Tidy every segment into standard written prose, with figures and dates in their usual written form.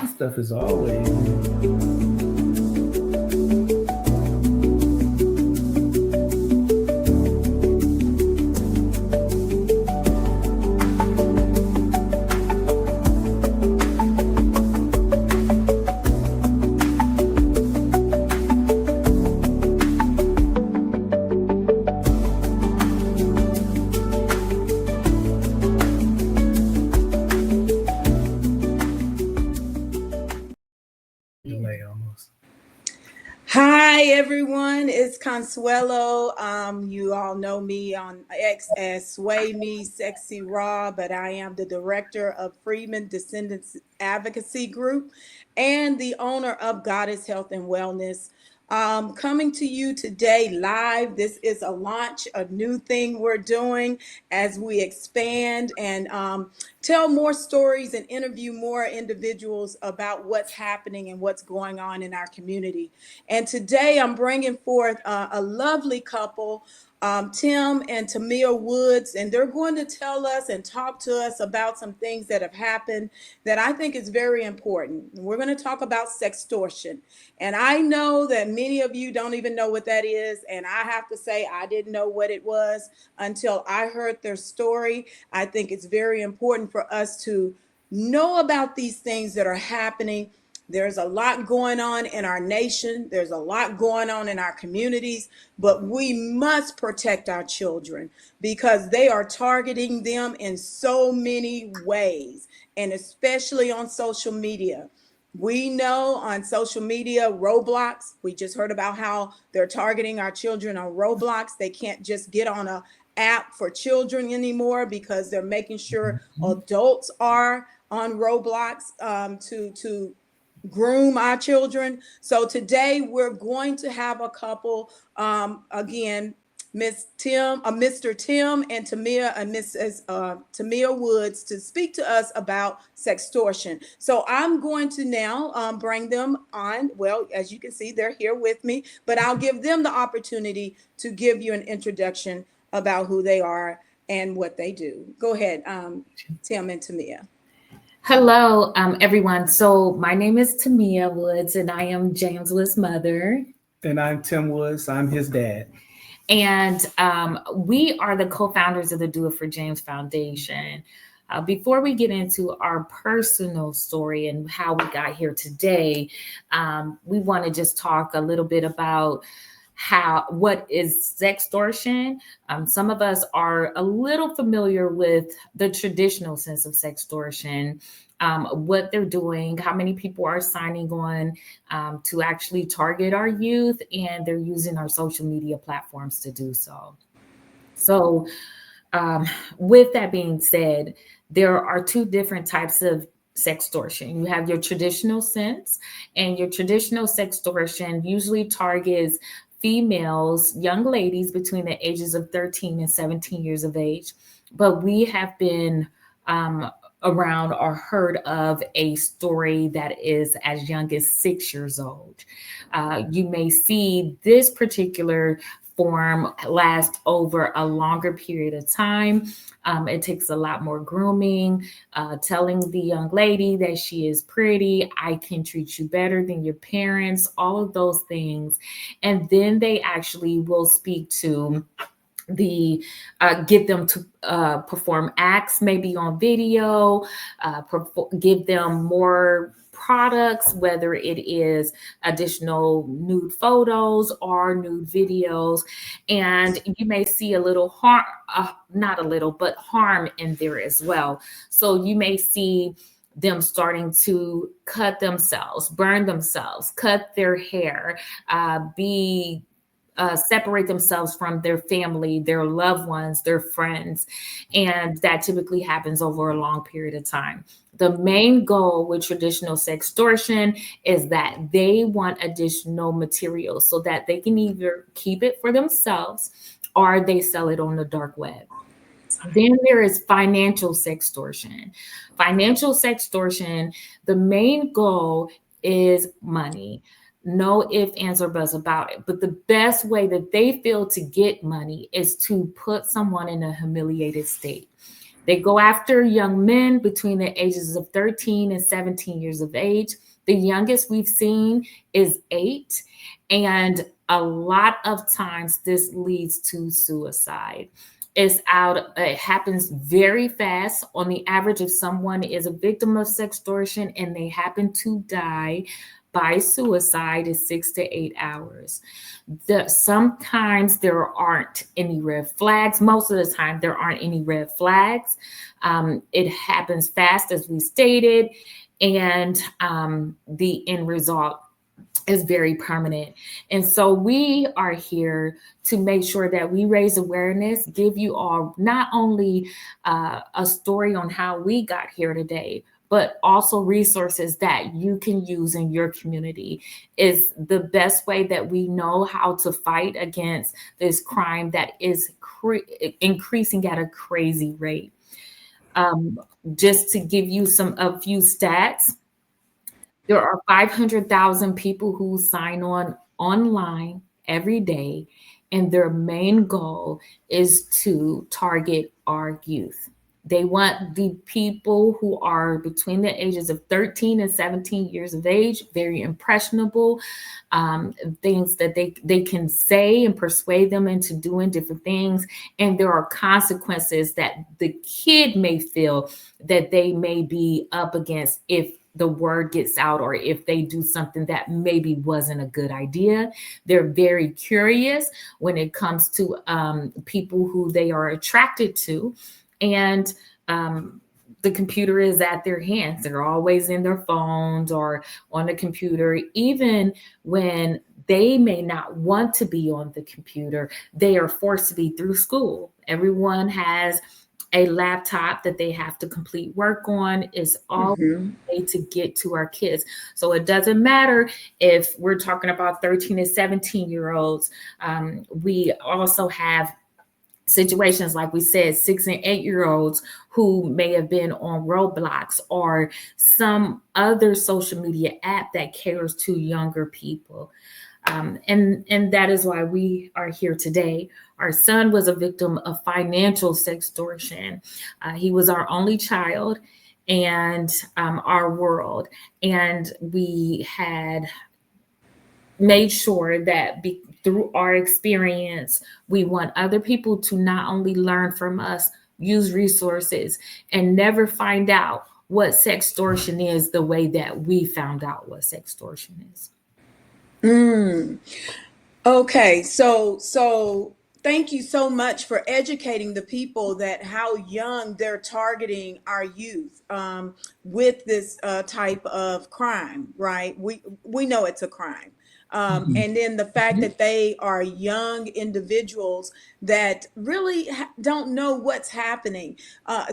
This stuff is always. Delay almost. Hi everyone, it's Consuelo. You all know me on X as Sway Me Sexy Raw, but I am the director of Freeman Descendants Advocacy Group and the owner of Goddess Health and Wellness. Coming to you today live. This is a launch, a new thing we're doing as we expand and tell more stories and interview more individuals about what's happening and what's going on in our community. And today I'm bringing forth a lovely couple, Tim and Tamia Woods, and they're going to tell us and talk to us about some things that have happened that I think is very important. We're going to talk about sextortion. And I know that many of you don't even know what that is. And I have to say, I didn't know what it was until I heard their story. I think it's very important for us to know about these things that are happening. There's a lot going on in our nation. There's a lot going on in our communities, but we must protect our children because they are targeting them in so many ways, and especially on social media. We know on social media, Roblox, we just heard about how they're targeting our children on Roblox. They can't just get on a app for children anymore because they're making sure adults are on Roblox to groom our children. So today we're going to have a couple, again, Mr. Tim and Tamia and Mrs. Tamia Woods to speak to us about sextortion. So I'm going to now bring them on. Well, as you can see, they're here with me, but I'll give them the opportunity to give you an introduction about who they are and what they do. Go ahead, Tim and Tamia. Hello, everyone. So my name is Tamia Woods, and I am James's mother. And I'm Tim Woods. I'm his dad. And we are the co-founders of the Do It for James Foundation. Before we get into our personal story and how we got here today, we want to just talk a little bit about what is sextortion. Some of us are a little familiar with the traditional sense of sextortion, what they're doing, how many people are signing on to actually target our youth, and they're using our social media platforms to do so. So with that being said, there are two different types of sextortion. You have your traditional sense, and your traditional sextortion usually targets females, young ladies between the ages of 13 and 17 years of age. But we have been around or heard of a story that is as young as 6 years old. You may see this particular form last over a longer period of time. It takes a lot more grooming, telling the young lady that she is pretty, I can treat you better than your parents, all of those things. And then they actually will speak to get them to perform acts maybe on video, give them more products, whether it is additional nude photos or nude videos. And you may see a little harm, not a little, but harm in there as well. So you may see them starting to cut themselves, burn themselves, cut their hair, separate themselves from their family, their loved ones, their friends. And that typically happens over a long period of time. The main goal with traditional sextortion is that they want additional material so that they can either keep it for themselves or they sell it on the dark web. Then there is financial sextortion. Financial sextortion, the main goal is money. No ifs, ands, or buts about it. But the best way that they feel to get money is to put someone in a humiliated state. They go after young men between the ages of 13 and 17 years of age. The youngest we've seen is 8. And a lot of times this leads to suicide. It happens very fast. On the average, if someone is a victim of sextortion and they happen to die by suicide, is 6 to 8 hours. Sometimes there aren't any red flags. Most of the time, there aren't any red flags. It happens fast, as we stated, and the end result is very permanent. And so we are here to make sure that we raise awareness, give you all not only a story on how we got here today, but also resources that you can use in your community. Is the best way that we know how to fight against this crime that is increasing at a crazy rate. Just to give you a few stats, there are 500,000 people who sign on online every day, and their main goal is to target our youth. They want the people who are between the ages of 13 and 17 years of age, very impressionable, things that they can say and persuade them into doing different things. And there are consequences that the kid may feel that they may be up against if the word gets out or if they do something that maybe wasn't a good idea. They're very curious when it comes to people who they are attracted to. And the computer is at their hands. They're always in their phones or on the computer. Even when they may not want to be on the computer, they are forced to be through school. Everyone has a laptop that they have to complete work on. Is all way to get to our kids. So it doesn't matter if we're talking about 13 and 17-year-olds. We also have situations, like we said, 6 and 8-year-olds who may have been on Roblox or some other social media app that caters to younger people. And that is why we are here today. Our son was a victim of financial sextortion. He was our only child and our world. And we had made sure that through our experience, we want other people to not only learn from us, use resources, and never find out what sextortion is the way that we found out what sextortion is. Okay, so thank you so much for educating the people that how young they're targeting our youth with this type of crime, right? We know it's a crime. And then the fact that they are young individuals that really don't know what's happening.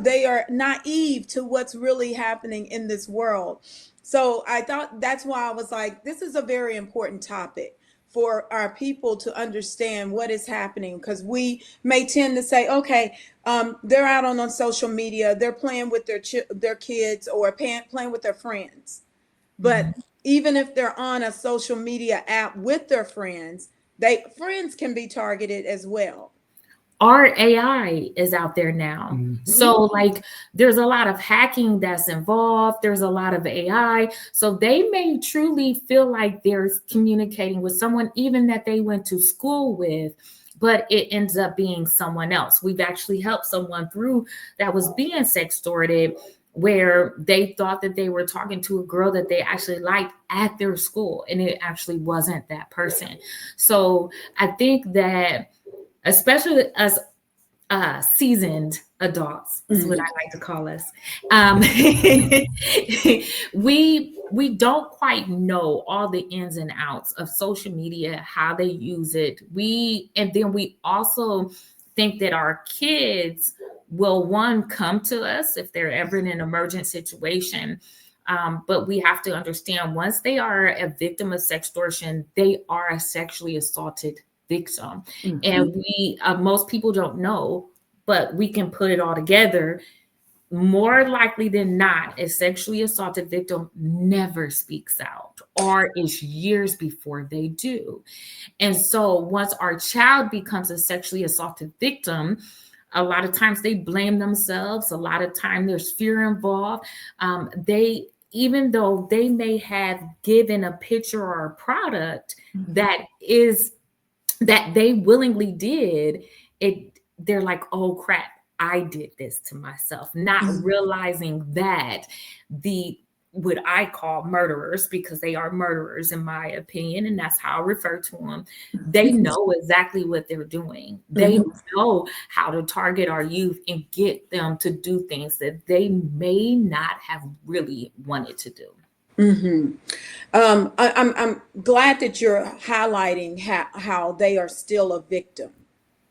They are naive to what's really happening in this world. So I thought that's why I was like, this is a very important topic for our people to understand what is happening, because we may tend to say, okay, they're out on social media, they're playing with their kids or playing with their friends. But even if they're on a social media app with their friends can be targeted as well. Our AI is out there now. So like there's a lot of hacking that's involved. There's a lot of AI. So they may truly feel like they're communicating with someone even that they went to school with, but it ends up being someone else. We've actually helped someone through that was being sextorted, where they thought that they were talking to a girl that they actually liked at their school, and it actually wasn't that person. So I think that especially as seasoned adults, is what I like to call us. We don't quite know all the ins and outs of social media, how they use it. And then we also think that our kids will come to us if they're ever in an emergent situation. But we have to understand, once they are a victim of sextortion, they are a sexually assaulted victim. And most people don't know, but we can put it all together. More likely than not, a sexually assaulted victim never speaks out, or it's years before they do. And so once our child becomes a sexually assaulted victim, A lot of times they blame themselves. A lot of time there's fear involved. They, even though they may have given a picture or a product that is that they willingly did it, they're like, oh crap, I did this to myself, not realizing that the what I call murderers, because they are murderers in my opinion, and that's how I refer to them. They know exactly what they're doing. They know how to target our youth and get them to do things that they may not have really wanted to do. I'm glad that you're highlighting how they are still a victim,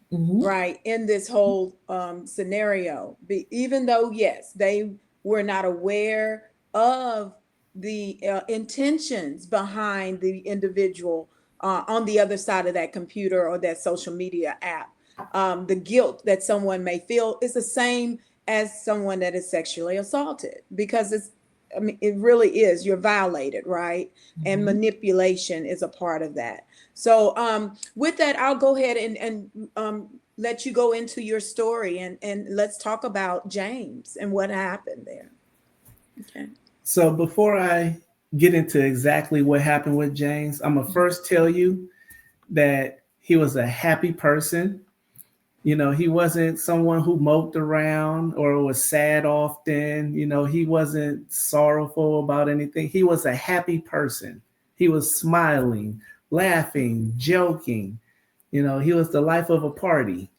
right, in this whole scenario. Even though, yes, they were not aware of the intentions behind the individual on the other side of that computer or that social media app. The guilt that someone may feel is the same as someone that is sexually assaulted, because I mean, it really is. You're violated, right? And manipulation is a part of that. So with that, I'll go ahead and let you go into your story, and let's talk about James and what happened there. Okay. So before I get into exactly what happened with James, I'm gonna first tell you that he was a happy person. You know, he wasn't someone who moped around or was sad often. You know, he wasn't sorrowful about anything. He was a happy person. He was smiling, laughing, joking. You know, he was the life of a party.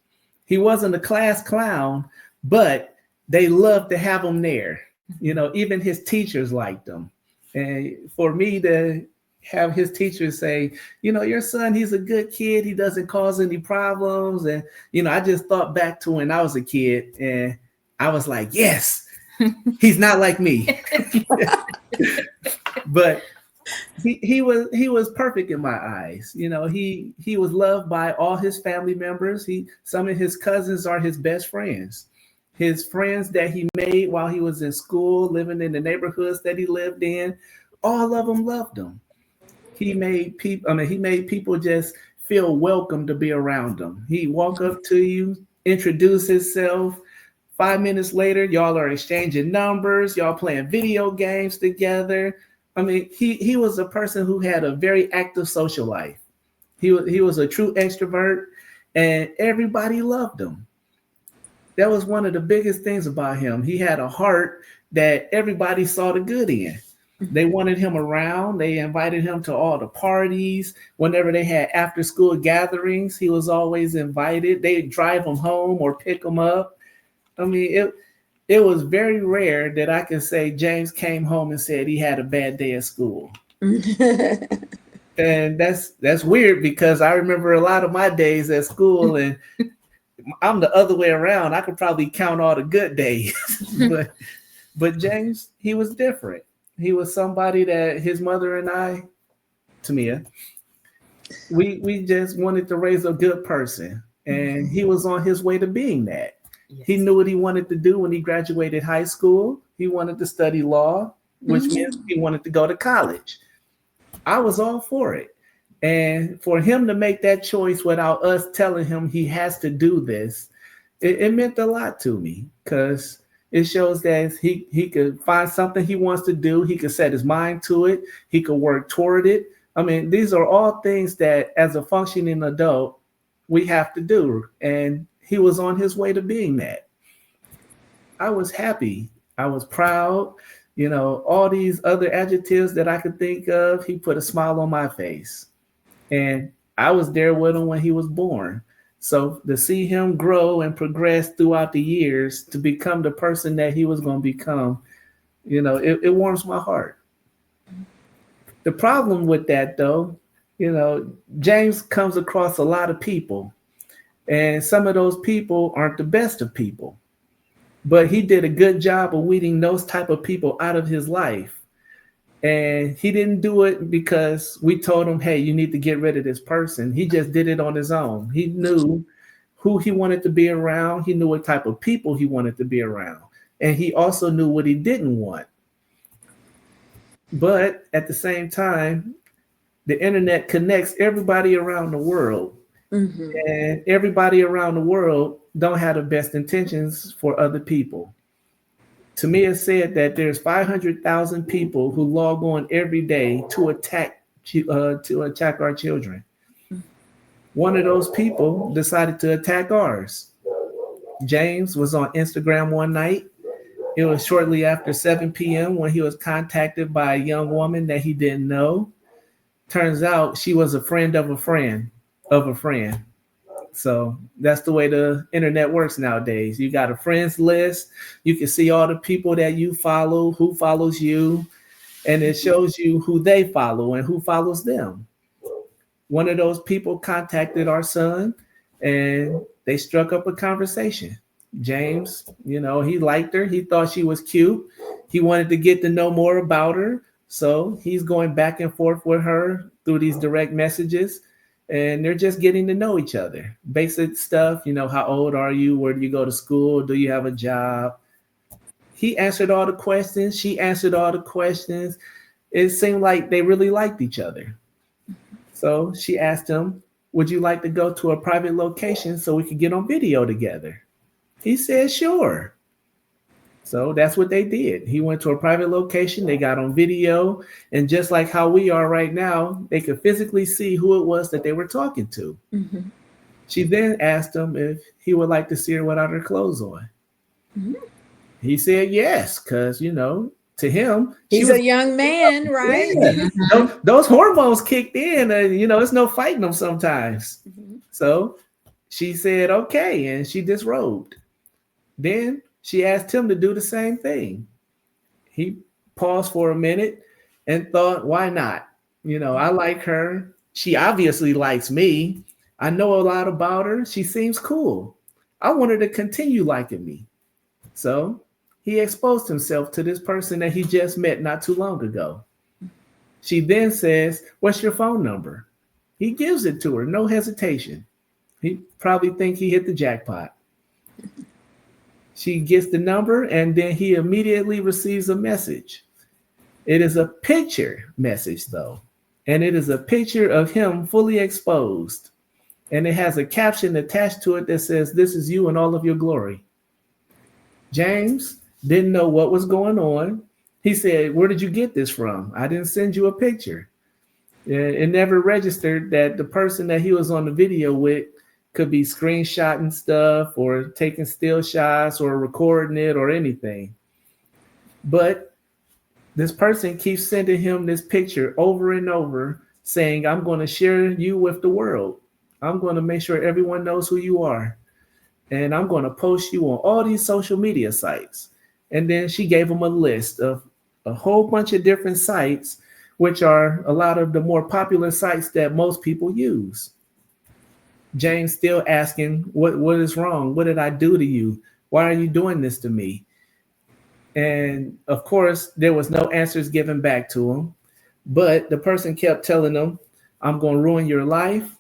He wasn't a class clown, but they loved to have him there. You know, even his teachers liked him. And for me to have his teachers say, you know, your son, he's a good kid. He doesn't cause any problems. And, you know, I just thought back to when I was a kid and I was like, yes, he's not like me. But he was perfect in my eyes. You know, he was loved by all his family members. Some of his cousins are his best friends. His friends that he made while he was in school, living in the neighborhoods that he lived in, all of them loved him. He made people just feel welcome to be around him. He walk up to you, introduce himself. 5 minutes later, y'all are exchanging numbers. Y'all playing video games together. I mean, he was a person who had a very active social life. He was a true extrovert, and everybody loved him. That was one of the biggest things about him. He had a heart that everybody saw the good in. They wanted him around. They invited him to all the parties. Whenever they had after school gatherings, he was always invited. They'd drive him home or pick him up. I mean, it was very rare that I could say James came home and said he had a bad day at school. And that's weird, because I remember a lot of my days at school, and I'm the other way around. I could probably count all the good days. but James, he was different. He was somebody that his mother and I, Tamia, we just wanted to raise a good person. And he was on his way to being that. Yes. He knew what he wanted to do when he graduated high school. He wanted to study law, which meant he wanted to go to college. I was all for it. And for him to make that choice without us telling him he has to do this, it meant a lot to me, because it shows that he could find something he wants to do. He could set his mind to it. He could work toward it. I mean, these are all things that as a functioning adult, we have to do. And he was on his way to being that. I was happy. I was proud. You know, all these other adjectives that I could think of, he put a smile on my face. And I was there with him when he was born. So to see him grow and progress throughout the years to become the person that he was going to become, you know, it warms my heart. The problem with that, though, you know, James comes across a lot of people, and some of those people aren't the best of people. But he did a good job of weeding those type of people out of his life. And he didn't do it because we told him, hey, you need to get rid of this person. He just did it on his own. He knew who he wanted to be around. He knew what type of people he wanted to be around. And he also knew what he didn't want. But at the same time, the internet connects everybody around the world. And everybody around the world don't have the best intentions for other people. Tamia said that there's 500,000 people who log on every day to attack our children. One of those people decided to attack ours. James was on Instagram one night. It was shortly after 7 p.m. when he was contacted by a young woman that he didn't know. Turns out she was a friend of a friend of a friend. So that's the way the internet works nowadays. You got a friends list. You can see all the people that you follow, who follows you, and it shows you who they follow and who follows them. One of those people contacted our son and they struck up a conversation. James, he liked her. He thought she was cute. He wanted to get to know more about her. So he's going back and forth with her through these direct messages. And they're just getting to know each other. Basic stuff, how old are you? Where do you go to school? Do you have a job? He answered all the questions. She answered all the questions. It seemed like they really liked each other. So she asked him, would you like to go to a private location so we could get on video together? He said, sure. So that's what they did. He went to a private location. They got on video. And just like how we are right now, they could physically see who it was that they were talking to. She then asked him if he would like to see her without her clothes on. He said yes, because, to him, he's a young man, right? Yeah. Those hormones kicked in, and, it's no fighting them sometimes. So she said, okay, and she disrobed. Then she asked him to do the same thing. He paused for a minute and thought, why not? I like her. She obviously likes me. I know a lot about her. She seems cool. I want her to continue liking me. So he exposed himself to this person that he just met not too long ago. She then says, what's your phone number? He gives it to her, no hesitation. He probably thinks he hit the jackpot. She gets the number, and then he immediately receives a message. It is a picture message, though, and it is a picture of him fully exposed. And it has a caption attached to it that says, this is you in all of your glory. James didn't know what was going on. He said, where did you get this from? I didn't send you a picture. It never registered that the person that he was on the video with could be screenshotting stuff or taking still shots or recording it or anything. But this person keeps sending him this picture over and over saying, I'm going to share you with the world. I'm going to make sure everyone knows who you are. And I'm going to post you on all these social media sites. And then she gave him a list of a whole bunch of different sites, which are a lot of the more popular sites that most people use. James still asking, what is wrong? What did I do to you? Why are you doing this to me? And of course, there was no answers given back to him. But the person kept telling him, I'm going to ruin your life.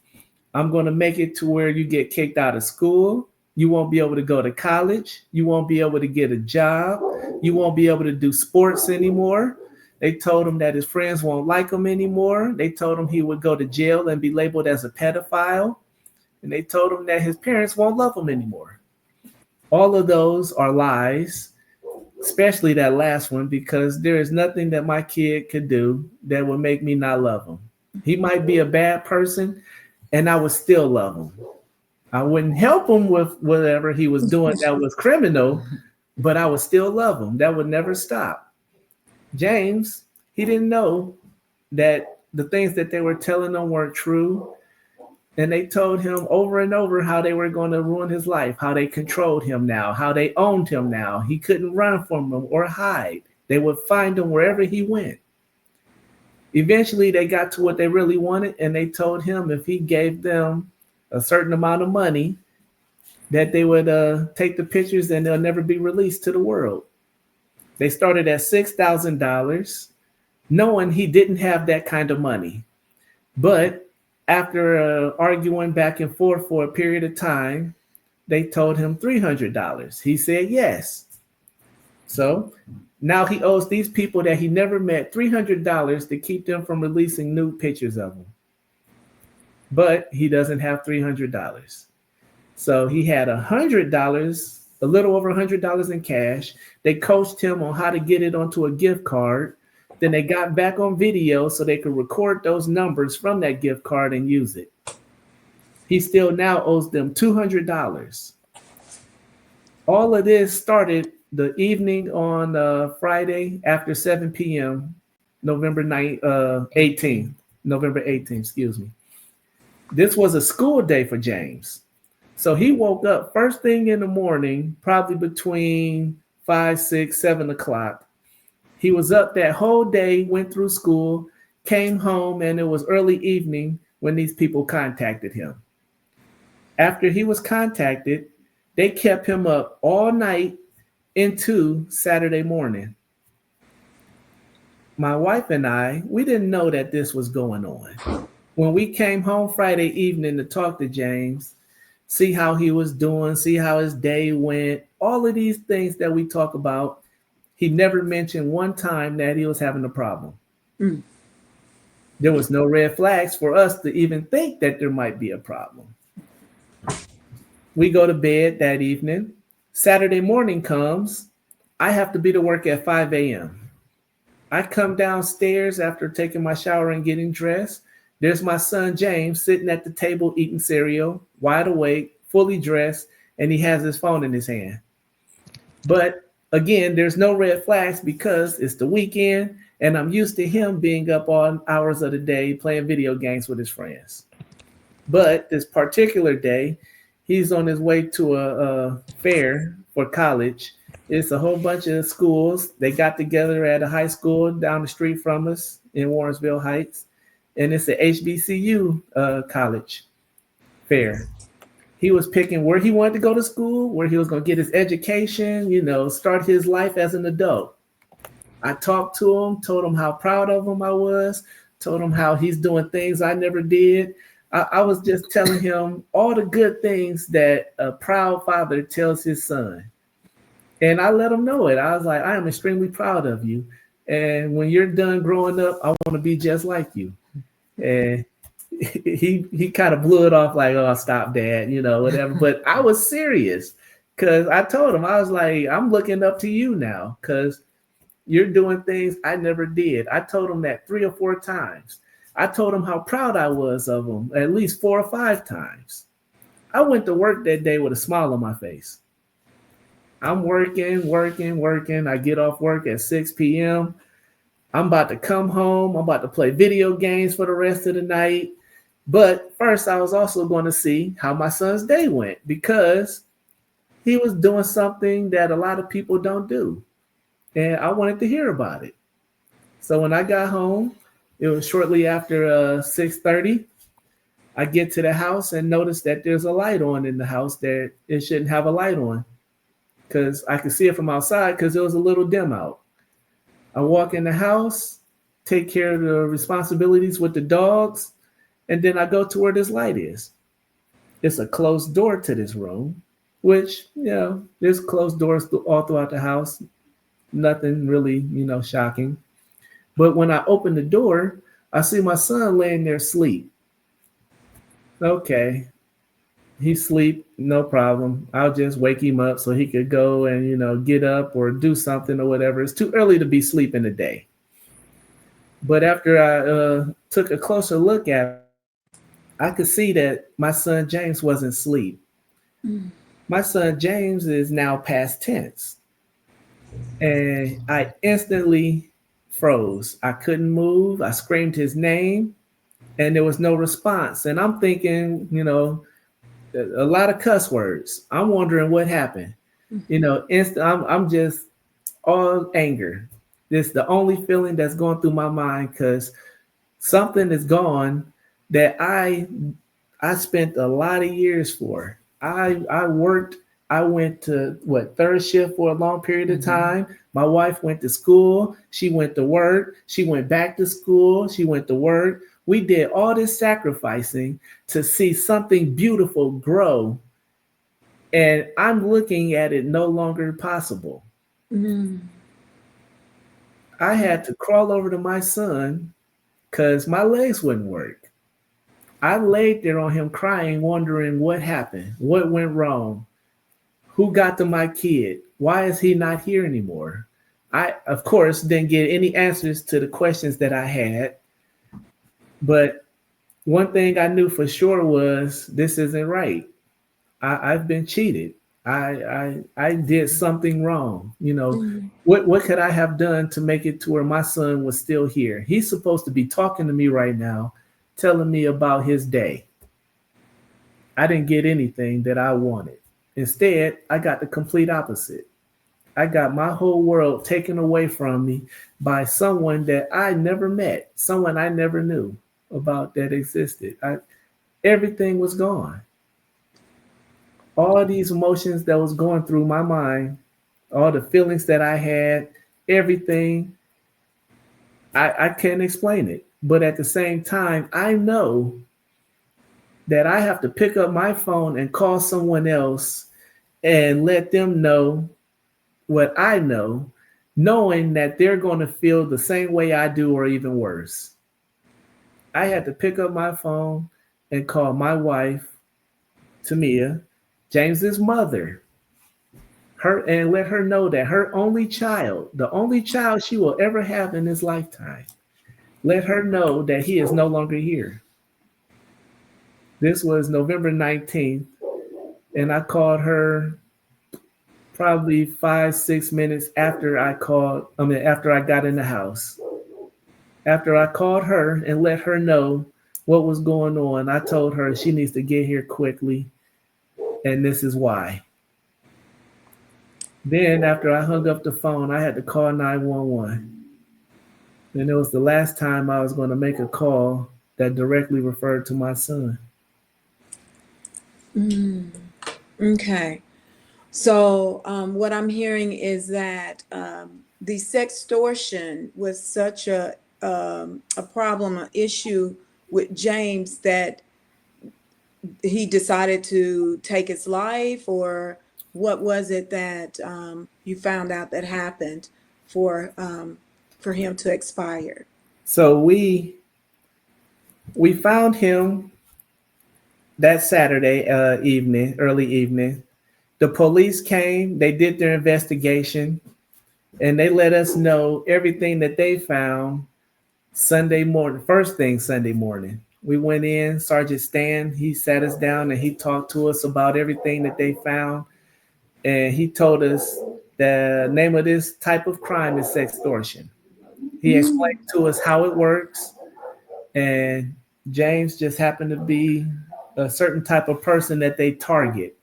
I'm going to make it to where you get kicked out of school. You won't be able to go to college. You won't be able to get a job. You won't be able to do sports anymore. They told him that his friends won't like him anymore. They told him he would go to jail and be labeled as a pedophile. And they told him that his parents won't love him anymore. All of those are lies, especially that last one, because there is nothing that my kid could do that would make me not love him. He might be a bad person, and I would still love him. I wouldn't help him with whatever he was doing that was criminal, but I would still love him. That would never stop. James, he didn't know that the things that they were telling him weren't true. And they told him over and over how they were going to ruin his life, how they controlled him now, how they owned him now. He couldn't run from them or hide. They would find him wherever he went. Eventually, they got to what they really wanted, and they told him if he gave them a certain amount of money, that they would take the pictures and they'll never be released to the world. They started at $6,000, knowing he didn't have that kind of money. But after arguing back and forth for a period of time, they told him $300. He said yes. So now he owes these people that he never met $300 to keep them from releasing nude pictures of him. but he doesn't have $300. So he had $100, a little over $100 in cash. They coached him on how to get it onto a gift card. Then they got back on video so they could record those numbers from that gift card and use it. He still now owes them $200. All of this started the evening on Friday after 7 p.m., November 18th, excuse me. This was a school day for James. So he woke up first thing in the morning, probably between 5, 6, 7 o'clock. He was up that whole day, went through school, came home, and it was early evening when these people contacted him. After he was contacted, they kept him up all night into Saturday morning. My wife and I, we didn't know that this was going on. When we came home Friday evening to talk to James, see how he was doing, see how his day went, all of these things that we talk about, he never mentioned one time that he was having a problem. Mm. There was no red flags for us to even think that there might be a problem. We go to bed that evening. Saturday morning comes. I have to be to work at 5 a.m. I come downstairs after taking my shower and getting dressed. There's my son, James, sitting at the table eating cereal, wide awake, fully dressed, and he has his phone in his hand. But again, there's no red flags because it's the weekend, and I'm used to him being up all hours of the day playing video games with his friends. But this particular day, he's on his way to a fair for college. It's a whole bunch of schools. They got together at a high school down the street from us in Warrensville Heights. And it's the HBCU college fair. He was picking where he wanted to go to school, where he was going to get his education, start his life as an adult. I talked to him, told him how proud of him I was, told him how he's doing things I never did. I was just telling him all the good things that a proud father tells his son. And I let him know it. I was like, I am extremely proud of you. And when you're done growing up, I want to be just like you. And he kind of blew it off like, oh, stop, Dad, whatever. But I was serious because I told him, I was like, I'm looking up to you now because you're doing things I never did. I told him that 3 or 4 times. I told him how proud I was of him at least 4 or 5 times. I went to work that day with a smile on my face. I'm working. I get off work at 6 p.m. I'm about to come home. I'm about to play video games for the rest of the night. But first, I was also going to see how my son's day went because he was doing something that a lot of people don't do. And I wanted to hear about it. So when I got home, it was shortly after 6:30. I get to the house and notice that there's a light on in the house that it shouldn't have a light on because I could see it from outside because it was a little dim out. I walk in the house, take care of the responsibilities with the dogs, and then I go to where this light is. It's a closed door to this room, which, there's closed doors all throughout the house. Nothing really, shocking. But when I open the door, I see my son laying there asleep. Okay, he's asleep, no problem. I'll just wake him up so he could go and, get up or do something or whatever. It's too early to be sleeping today. But after I took a closer look at it, I could see that my son James wasn't asleep. Mm. My son James is now past tense. And I instantly froze. I couldn't move. I screamed his name and there was no response. And I'm thinking, a lot of cuss words. I'm wondering what happened. I'm just all anger. This is the only feeling that's going through my mind because something is gone that I spent a lot of years for. I worked. I went to third shift for a long period of time. My wife went to school. She went to work. She went back to school. She went to work. We did all this sacrificing to see something beautiful grow. And I'm looking at it no longer possible. Mm. I had to crawl over to my son because my legs wouldn't work. I laid there on him crying, wondering what happened, what went wrong, who got to my kid, why is he not here anymore? I, of course, didn't get any answers to the questions that I had, but one thing I knew for sure was this isn't right. I've been cheated. I did something wrong. You know, Mhm. what could I have done to make it to where my son was still here? He's supposed to be talking to me right now, telling me about his day. I didn't get anything that I wanted. Instead, I got the complete opposite. I got my whole world taken away from me by someone that I never met, someone I never knew about that existed. Everything was gone. All these emotions that was going through my mind, all the feelings that I had, everything, I can't explain it. But at the same time, I know that I have to pick up my phone and call someone else and let them know what I know, knowing that they're going to feel the same way I do or even worse. I had to pick up my phone and call my wife, Tamia, James's mother, her, and let her know that her only child, the only child she will ever have in his lifetime, let her know that he is no longer here. This was November 19th, and I called her probably 5, 6 minutes after after I got in the house. After I called her and let her know what was going on, I told her she needs to get here quickly, and this is why. Then, after I hung up the phone, I had to call 911. And it was the last time I was going to make a call that directly referred to my son. Mm. Okay. So, what I'm hearing is that the sextortion was such a problem, an issue with James that he decided to take his life, or what was it that you found out that happened for him to expire? So we found him that Saturday evening, early evening. The police came, they did their investigation, and they let us know everything that they found Sunday morning, first thing Sunday morning. We went in, Sergeant Stan, he sat us down and he talked to us about everything that they found. And he told us the name of this type of crime is sextortion. He explained Mm. to us how it works. And James just happened to be a certain type of person that they target,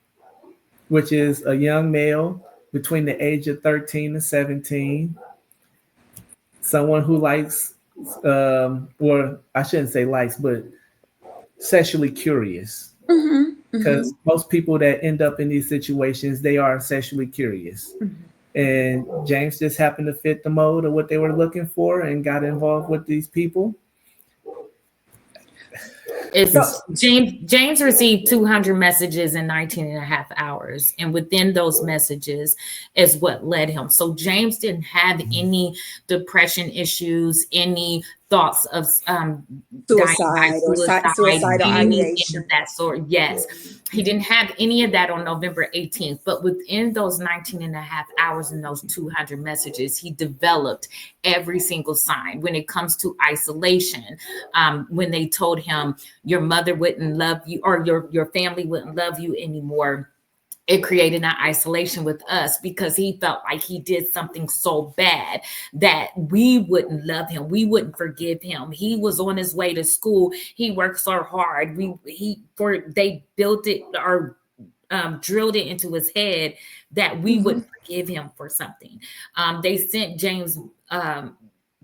which is a young male between the age of 13 to 17, someone who likes, or I shouldn't say likes, but sexually curious. Hmm. Hmm. Because most people that end up in these situations, they are sexually curious. And James just happened to fit the mold of what they were looking for and got involved with these people. It's So, It's, James received 200 messages in 19 and a half hours. And within those messages is what led him. So James didn't have any depression issues, any thoughts of dying by suicide or suicide, suicidal anything of ideation. that sort. Yes. He didn't have any of that on November 18th, but within those 19 and a half hours and those 200 messages, he developed every single sign when it comes to isolation. When they told him your mother wouldn't love you or your family wouldn't love you anymore, it created an isolation with us because he felt like he did something so bad that we wouldn't love him, we wouldn't forgive him. He was on his way to school, he worked so hard, they built it or drilled it into his head that we Hmm. would forgive him for something. They sent James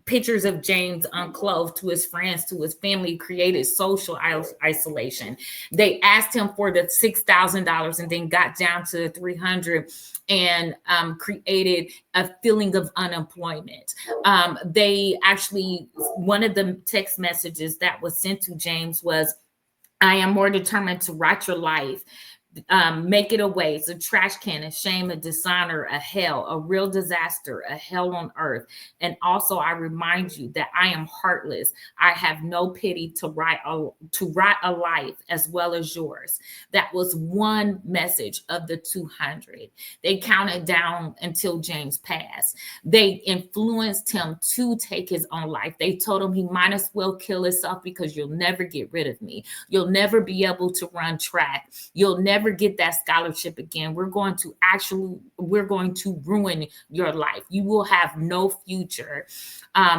pictures of James unclothed to his friends, to his family, created social isolation. They asked him for the $6,000 and then got down to 300 and created a feeling of unemployment. They actually, one of the text messages that was sent to James was, I am more determined to write your life make it away. It's a trash can, a shame, a dishonor, a hell, a real disaster, a hell on earth. And also, I remind you that I am heartless. I have no pity to write a life as well as yours. That was one message of the 200. They counted down until James passed. They influenced him to take his own life. They told him he might as well kill himself because you'll never get rid of me. You'll never be able to run track. You'll never get that scholarship again. We're going to ruin your life. You will have no future.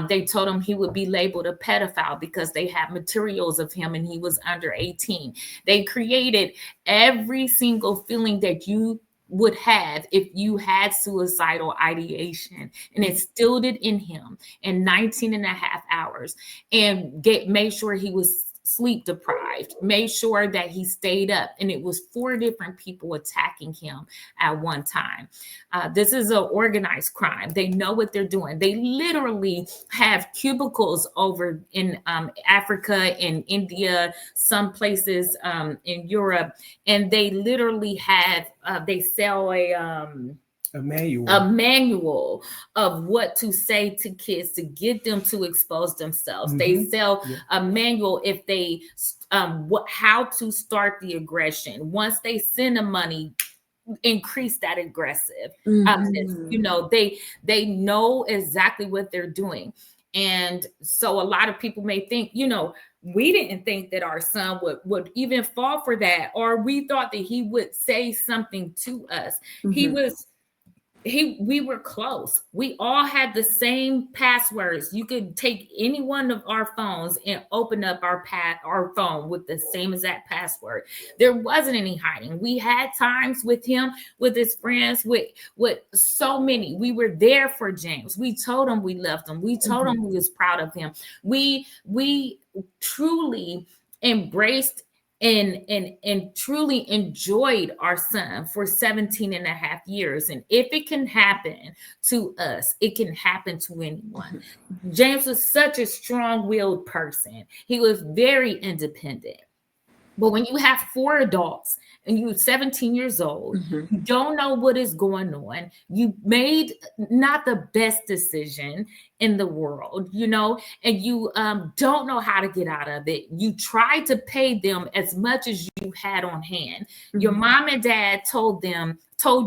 They told him he would be labeled a pedophile because they had materials of him and he was under 18. They created every single feeling that you would have if you had suicidal ideation, and instilled it in him in 19 and a half hours, and made sure he was sleep deprived, made sure that he stayed up. And it was 4 different people attacking him at one time. This is an organized crime. They know what they're doing. They literally have cubicles over in Africa, in India, some places in Europe. And they literally have, they sell a manual of what to say to kids to get them to expose themselves. They sell a manual if they how to start the aggression. Once they send the money, increase that aggressive. You know, they know exactly what they're doing. And so a lot of people may think, you know, we didn't think that our son would even fall for that, or we thought that he would say something to us. We were close. We all had the same passwords. You could take any one of our phones and open up our phone with the same exact password. There wasn't any hiding. We had times with him, with his friends, with so many. We were there for James. We told him we loved him. We told him we was proud of him. We truly embraced and truly enjoyed our son for 17 and a half years. And if it can happen to us, it can happen to anyone. James was such a strong-willed person. He was very independent. But when you have 4 adults and you're 17 years old, you don't know what is going on. You made not the best decision in the world, you know, and you don't know how to get out of it. You tried to pay them as much as you had on hand. Your mom and dad told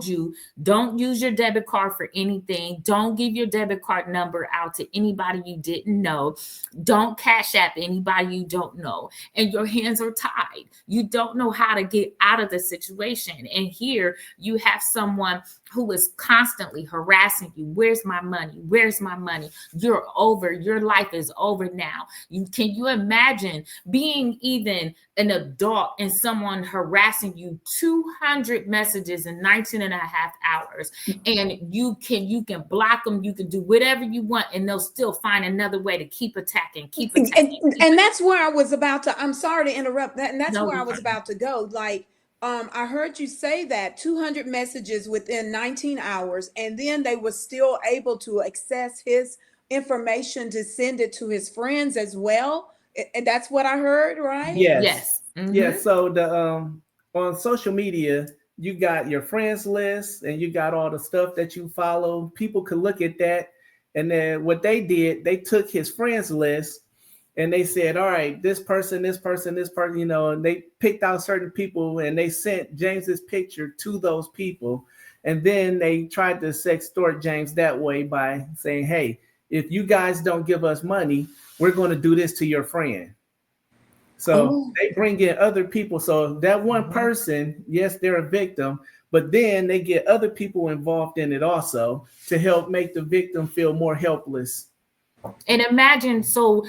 you, don't use your debit card for anything. Don't give your debit card number out to anybody you didn't know. Don't cash app anybody you don't know. And your hands are tied. You don't know how to get out of the situation. And here you have someone who is constantly harassing you. Where's my money? Where's my money? You're over. Your life is over now. Can you imagine being even an adult and someone harassing you 200 messages in 19 and a half hours? And you can block them. You can do whatever you want, and they'll still find another way to keep attacking. And that's where I was about to, I'm sorry to interrupt that. And that's where I was about to go. Like, I heard you say that 200 messages within 19 hours, and then they were still able to access his information to send it to his friends as well. And that's what I heard, right? Yes. Yes. So the on social media, you got your friends list and you got all the stuff that you follow. People could look at that. And then what they did, they took his friends list and they said, all right, this person, you know, and they picked out certain people and they sent James's picture to those people. And then they tried to sextort James that way by saying, hey, if you guys don't give us money, we're going to do this to your friend. So they bring in other people. So that one person, yes, they're a victim, but then they get other people involved in it also to help make the victim feel more helpless. And imagine, so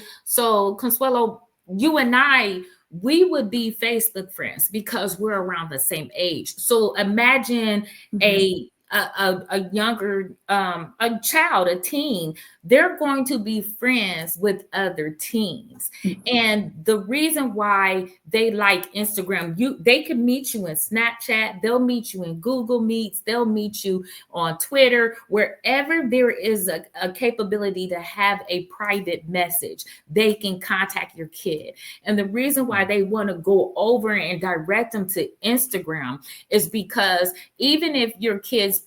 Consuelo, you and I, we would be Facebook friends because we're around the same age. So imagine a a younger a child, a teen, they're going to be friends with other teens. And the reason why they like Instagram, they can meet you in Snapchat, they'll meet you in Google Meets, they'll meet you on Twitter, wherever there is a capability to have a private message, they can contact your kid. And the reason why they want to go over and direct them to Instagram is because even if your kid's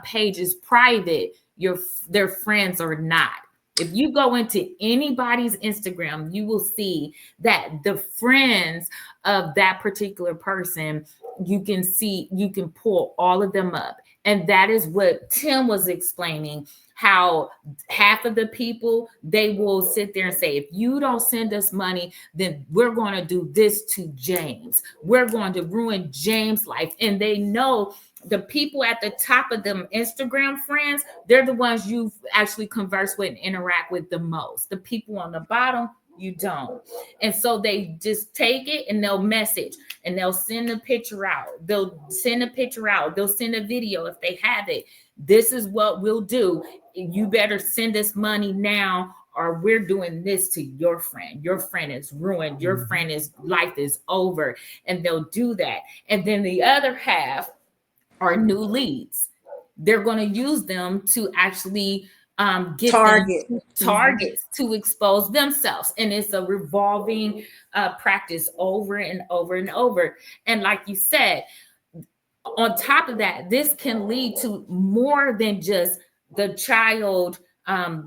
page is private, their friends are not. If you go into anybody's Instagram, you will see that the friends of that particular person, you can pull all of them up. And that is what Tim was explaining, how half of the people, they will sit there and say, if you don't send us money, then we're going to do this to James. We're going to ruin James' life. And they know the people at the top of them Instagram friends, they're the ones you actually converse with and interact with the most. The people on the bottom, you don't. And so they just take it and they'll message and they'll send a picture out. They'll send a picture out. They'll send a video if they have it. This is what we'll do. You better send us money now, or we're doing this to your friend. Your friend is ruined. Your friend's life is over. And they'll do that. And then the other half are new leads. They're going to use them to actually get targets to expose themselves. And it's a revolving practice over and over and over. And like you said, on top of that, this can lead to more than just the child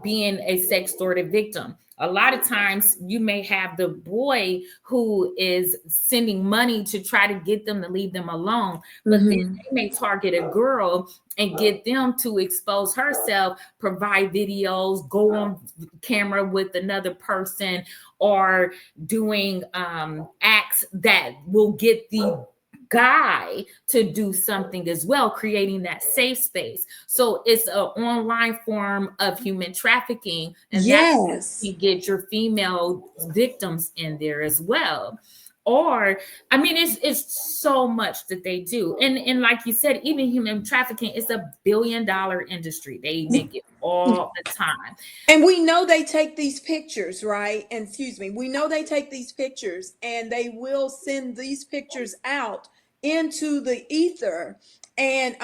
being a sextorted victim. A lot of times you may have the boy who is sending money to try to get them to leave them alone, but then they may target a girl and get them to expose herself, provide videos, go on camera with another person, or doing acts that will get the guy to do something as well, creating that safe space. So it's an online form of human trafficking, and that's you get your female victims in there as well. Or I mean, it's so much that they do, and like you said, even human trafficking is $1 billion industry. They make it all the time, and we know they take these pictures, right? And we know they take these pictures, and they will send these pictures out into the ether, and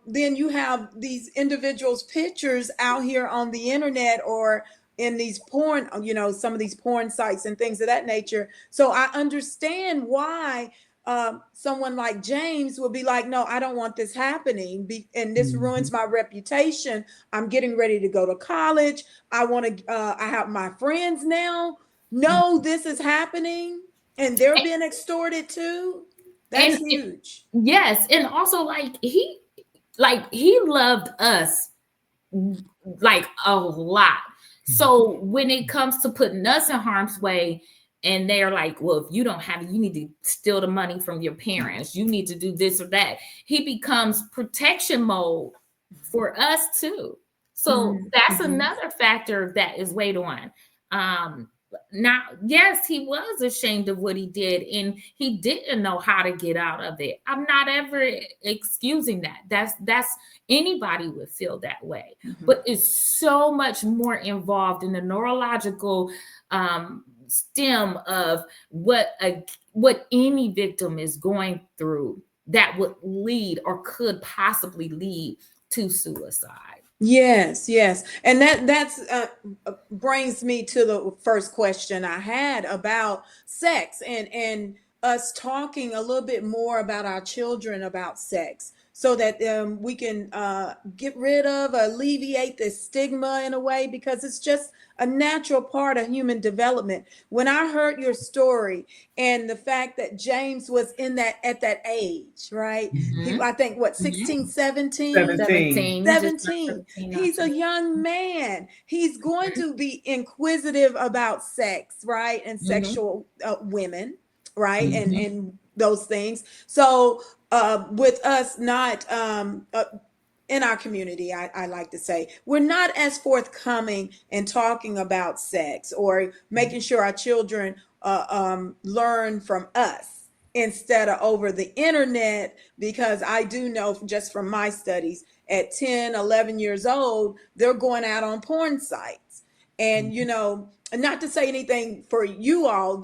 then you have these individuals' pictures out here on the internet or in these porn, some of these porn sites and things of that nature. So I understand why someone like James will be like, no, I don't want this happening, and this ruins my reputation. I'm getting ready to go to college. I have my friends now know this is happening, and they're being extorted too. That's huge. Yes. And also he loved us like a lot. So when it comes to putting us in harm's way, and they're like, well, if you don't have it, you need to steal the money from your parents. You need to do this or that. He becomes protection mode for us too. So that's another factor that is weighed on. Now, yes, he was ashamed of what he did, and he didn't know how to get out of it. I'm not ever excusing that. That's anybody would feel that way, but it's so much more involved in the neurological stem of what any victim is going through that would lead or could possibly lead to suicide. Yes. And that's brings me to the first question I had about sex and us talking a little bit more about our children about sex, so that we can get rid of, alleviate the stigma in a way, because it's just a natural part of human development. When I heard your story and the fact that James was at that age, right? I think 16, 17? 17. He's a young man. He's going to be inquisitive about sex, right? And sexual women, right? And those things. So with us not in our community, I like to say, we're not as forthcoming in talking about sex or making sure our children learn from us instead of over the internet, because I do know just from my studies, at 10, 11 years old, they're going out on porn sites. And, you know, not to say anything for you all,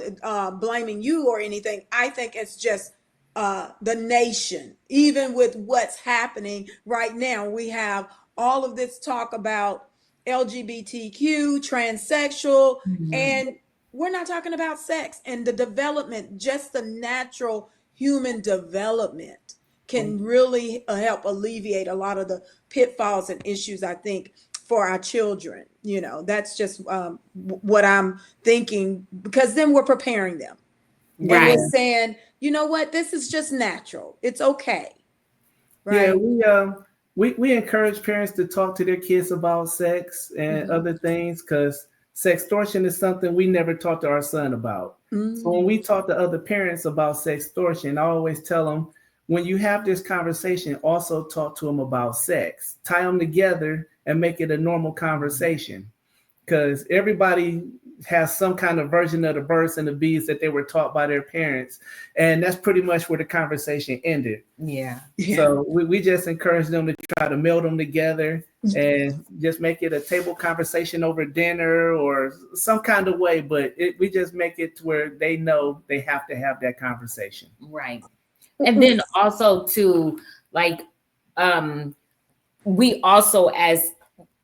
blaming you or anything. I think it's just the nation, even with what's happening right now. We have all of this talk about LGBTQ, transsexual, and we're not talking about sex and the development, just the natural human development can really help alleviate a lot of the pitfalls and issues, I think, for our children. You know, that's just what I'm thinking, because then we're preparing them. Right. And we're saying, you know what, this is just natural. It's okay. Right. Yeah, we encourage parents to talk to their kids about sex and other things, because sextortion is something we never talked to our son about. So when we talk to other parents about sextortion, I always tell them, when you have this conversation, also talk to them about sex. Tie them together and make it a normal conversation, because everybody has some kind of version of the birds and the bees that they were taught by their parents. And that's pretty much where the conversation ended. Yeah. So we just encourage them to try to meld them together and just make it a table conversation over dinner or some kind of way. But we just make it to where they know they have to have that conversation. Right. And then also to like, we also as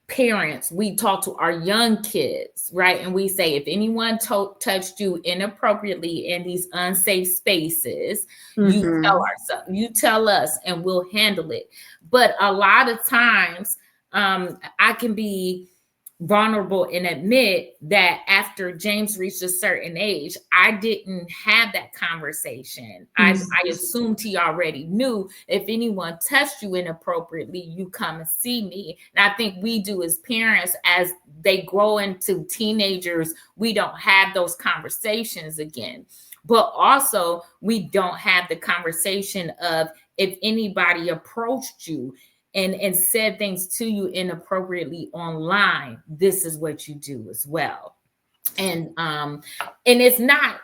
parents, we talk to our young kids, right? And we say, if anyone touched you inappropriately in these unsafe spaces, you tell us and we'll handle it. But a lot of times I can be vulnerable and admit that after James reached a certain age, I didn't have that conversation. I assumed he already knew. If anyone touched you inappropriately, you come and see me. And I think we do as parents, as they grow into teenagers, we don't have those conversations again. But also, we don't have the conversation of, if anybody approached you and said things to you inappropriately online, this is what you do as well. And it's not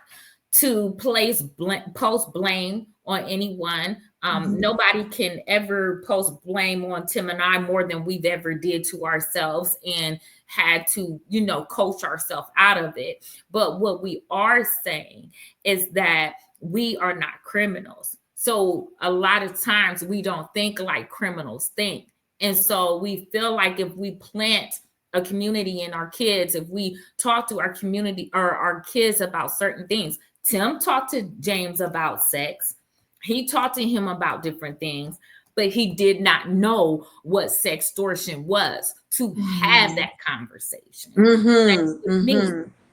to post blame on anyone. Nobody can ever post blame on Tim and I more than we've ever did to ourselves and had to, coach ourselves out of it. But what we are saying is that we are not criminals. So a lot of times we don't think like criminals think. And so we feel like if we plant a community in our kids, if we talk to our community or our kids about certain things. Tim talked to James about sex. He talked to him about different things, but he did not know what sextortion was to have that conversation.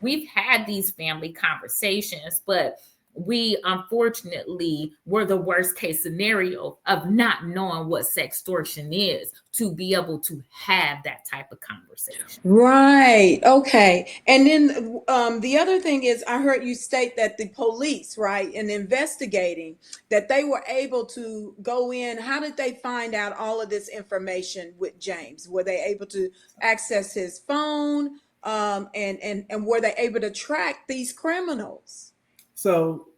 We've had these family conversations, but we unfortunately were the worst case scenario of not knowing what sextortion is to be able to have that type of conversation. Right. Okay. And then the other thing is, I heard you state that the police, right, in investigating, that they were able to go in. How did they find out all of this information with James? Were they able to access his phone? And were they able to track these criminals? So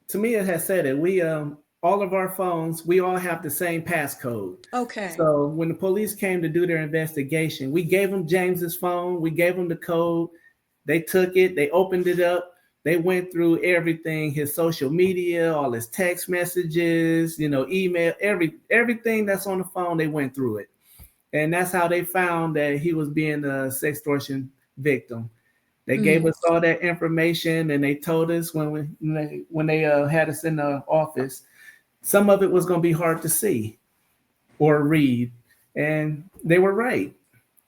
Tamia has said it. We all of our phones, we all have the same passcode. Okay. So when the police came to do their investigation, we gave them James's phone. We gave them the code. They took it. They opened it up. They went through everything, his social media, all his text messages, email, everything that's on the phone. They went through it. And that's how they found that he was being a sextortion victim. They gave us all that information, and they told us when they had us in the office, some of it was going to be hard to see or read, and they were right.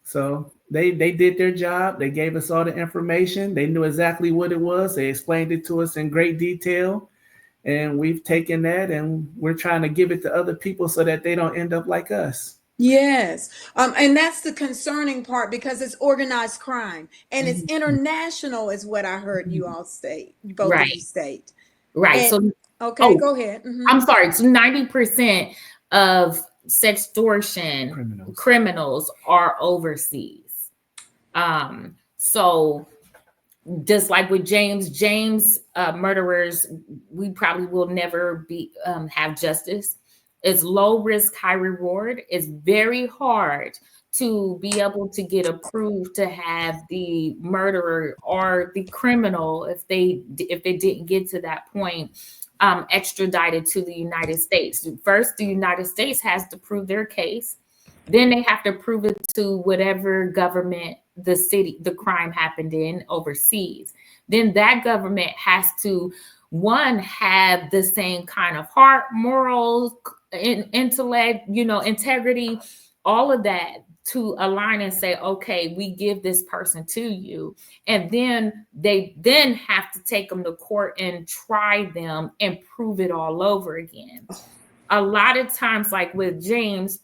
So they did their job. They gave us all the information. They knew exactly what it was. They explained it to us in great detail, and we've taken that and we're trying to give it to other people so that they don't end up like us. Yes. And that's the concerning part, because it's organized crime and it's international, is what I heard you all state, both of you state. Right. And, okay, go ahead. I'm sorry. So 90% of sextortion criminals are overseas. So just like with James murderers, we probably will never have justice. It's low risk, high reward. It's very hard to be able to get approved to have the murderer or the criminal, if they didn't get to that point, extradited to the United States. First, the United States has to prove their case. Then they have to prove it to whatever government the crime happened in overseas. Then that government has to, one, have the same kind of heart, morals, intellect, integrity, all of that, to align and say, okay, we give this person to you. And then they then have to take them to court and try them and prove it all over again. A lot of times, like with James,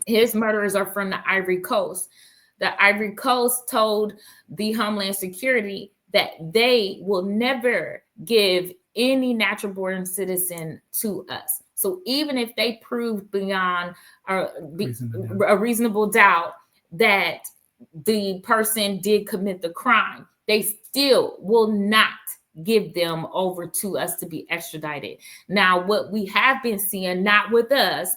his murderers are from the Ivory Coast. The Ivory Coast told the Homeland Security that they will never give any natural born citizen to us. So even if they prove beyond a reasonable doubt that the person did commit the crime, they still will not give them over to us to be extradited. Now, what we have been seeing, not with us,